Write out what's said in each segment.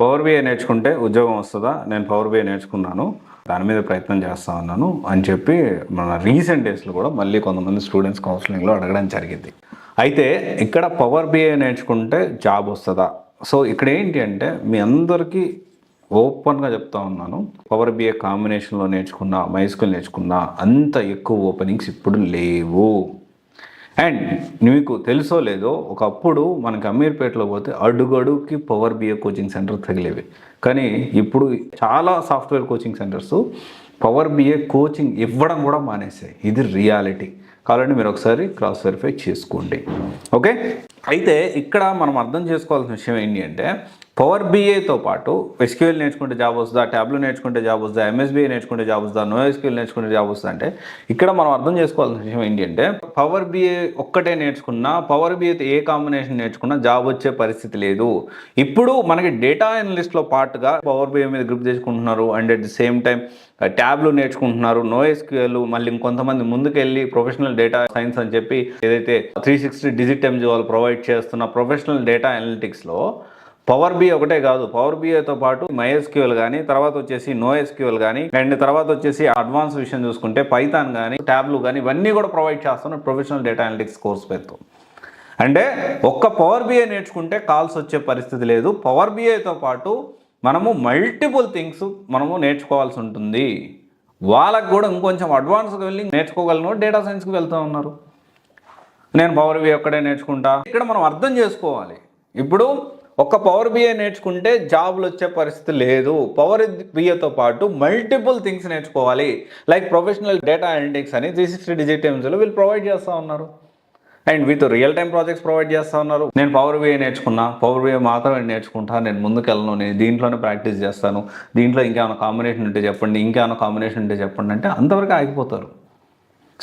Power BI నేర్చుకుంటే ఉద్యోగం వస్తుందా? నేను పవర్ బిఐ నేర్చుకున్నాను, దాని మీద ప్రయత్నం చేస్తా ఉన్నాను అని చెప్పి మన రీసెంట్ డేస్లో కూడా మళ్ళీ కొంతమంది స్టూడెంట్స్ కౌన్సిలింగ్లో అడగడం జరిగింది. అయితే ఇక్కడ పవర్ బిఐ నేర్చుకుంటే జాబ్ వస్తుందా? సో ఇక్కడ ఏంటి అంటే మీ అందరికీ ఓపెన్గా చెప్తా ఉన్నాను, పవర్ బిఐ కాంబినేషన్లో నేర్చుకున్నా, మైస్కిల్ నేర్చుకున్నా అంత ఎక్కువ ఓపెనింగ్స్ ఇప్పుడు లేవు. అండ్ మీకు తెలుసో లేదో, ఒకప్పుడు మనకి అమీర్పేటలో పోతే అడుగడుగుకి పవర్ బిఐ కోచింగ్ సెంటర్ తగిలేవి. కానీ ఇప్పుడు చాలా software coaching centers power BI coaching ఇవ్వడం కూడా మానేసాయి. ఇది రియాలిటీ. కావాలంటే మీరు ఒకసారి క్రాస్ వెరిఫై చేసుకోండి. ఓకే, అయితే ఇక్కడ మనం అర్థం చేసుకోవాల్సిన విషయం ఏంటి అంటే, పవర్ బిఐతో పాటు ఎస్క్యూఎల్ నేర్చుకుంటే జాబ్ వస్తుందా, ట్యాబ్లో నేర్చుకుంటే జాబ్ వస్తుందా, ఎంఎస్బిఐ నేర్చుకుంటే జాబ్ వస్తుందా, నో ఎస్క్యూఎల్ నేర్చుకుంటే జాబ్ వస్తుందా అంటే, ఇక్కడ మనం అర్థం చేసుకోవాల్సిన విషయం ఏంటి అంటే, పవర్ బిఐ ఒక్కటే నేర్చుకున్నా, పవర్ బిఐతో ఏ కాంబినేషన్ నేర్చుకున్నా జాబ్ వచ్చే పరిస్థితి లేదు. ఇప్పుడు మనకి డేటా అనలిస్ట్లో పార్ట్గా పవర్ బిఐ మీద గ్రిప్ చేసుకుంటున్నారు, and at the same time ట్యాబ్లు నేర్చుకుంటున్నారు, నో ఎస్క్యూఎల్, మళ్ళీ ఇంకొంతమంది ముందుకెళ్ళి ప్రొఫెషనల్ డేటా సైన్స్ అని చెప్పి ఏదైతే 360 డిజిట్ ఎంజీ వాళ్ళు ప్రొవైడ్ చేస్తున్న ప్రొఫెషనల్ డేటా అనలిటిక్స్లో పవర్ బిఐ ఒకటే కాదు, పవర్ బిఐతో పాటు MySQL కానీ, తర్వాత వచ్చేసి నో ఎస్క్యూఎల్ కానీ, అండ్ తర్వాత వచ్చేసి అడ్వాన్స్ విషయం చూసుకుంటే పైథాన్ కానీ, ట్యాబ్లు కానీ, ఇవన్నీ కూడా ప్రొవైడ్ చేస్తున్న ప్రొఫెషనల్ డేటా అనలిటిక్స్ కోర్స్ పేరుతో. అంటే ఒక్క పవర్ బిఐ నేర్చుకుంటే కాల్స్ వచ్చే పరిస్థితి లేదు. పవర్ బిఐతో పాటు మనము మల్టిపుల్ థింగ్స్ మనము నేర్చుకోవాల్సి ఉంటుంది. వాళ్ళకు కూడా ఇంకొంచెం అడ్వాన్స్గా వెళ్ళి నేర్చుకోగలను డేటా సైన్స్కి వెళ్తూ ఉన్నారు. నేను పవర్ బిఐ ఒక్కడే నేర్చుకుంటా. ఇక్కడ మనం అర్థం చేసుకోవాలి, ఇప్పుడు ఒక్క పవర్ బిఐ నేర్చుకుంటే జాబ్లు వచ్చే పరిస్థితి లేదు. పవర్ బిఐతో పాటు మల్టిపుల్ థింగ్స్ నేర్చుకోవాలి. లైక్ ప్రొఫెషనల్ డేటా అనలిటిక్స్ అని 360 డిజిట్ ఎంజీలో వీళ్ళు ప్రొవైడ్ చేస్తూ ఉన్నారు, అండ్ వీతో రియల్ టైం ప్రాజెక్ట్స్ ప్రొవైడ్ చేస్తూ ఉన్నారు. నేను పవర్ బిఐ నేర్చుకున్నా, పవర్ బిఐ మాత్రమే నేర్చుకుంటా, నేను ముందుకెళ్ళను, నేను దీంట్లోనే ప్రాక్టీస్ చేస్తాను, దీంట్లో ఇంకేమైనా కాంబినేషన్ ఉంటే చెప్పండి, ఇంకేమైనా కాంబినేషన్ ఉంటే చెప్పండి అంటే అంతవరకు ఆగిపోతారు.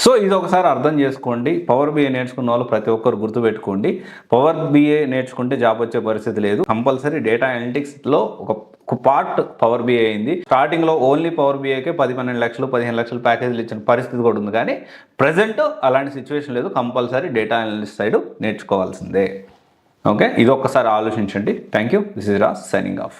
సో ఇది ఒకసారి అర్థం చేసుకోండి. పవర్ బిఐ నేర్చుకున్న వాళ్ళు ప్రతి ఒక్కరు గుర్తుపెట్టుకోండి, పవర్ బిఐ నేర్చుకుంటే జాబ్ వచ్చే పరిస్థితి లేదు. కంపల్సరీ డేటా అనలిటిక్స్లో ఒక పార్ట్ పవర్ బిఐ అయింది. స్టార్టింగ్లో ఓన్లీ పవర్ బిఐకే 10-12 లక్షలు 15 లక్షలు ప్యాకేజీలు ఇచ్చిన పరిస్థితి కూడా ఉంది. కానీ ప్రజెంట్ అలాంటి సిచ్యువేషన్ లేదు. కంపల్సరీ డేటా అనలిస్ట్ సైడ్ నేర్చుకోవాల్సిందే. ఓకే, ఇది ఒక్కసారి ఆలోచించండి. Thank you. This is Raj signing of.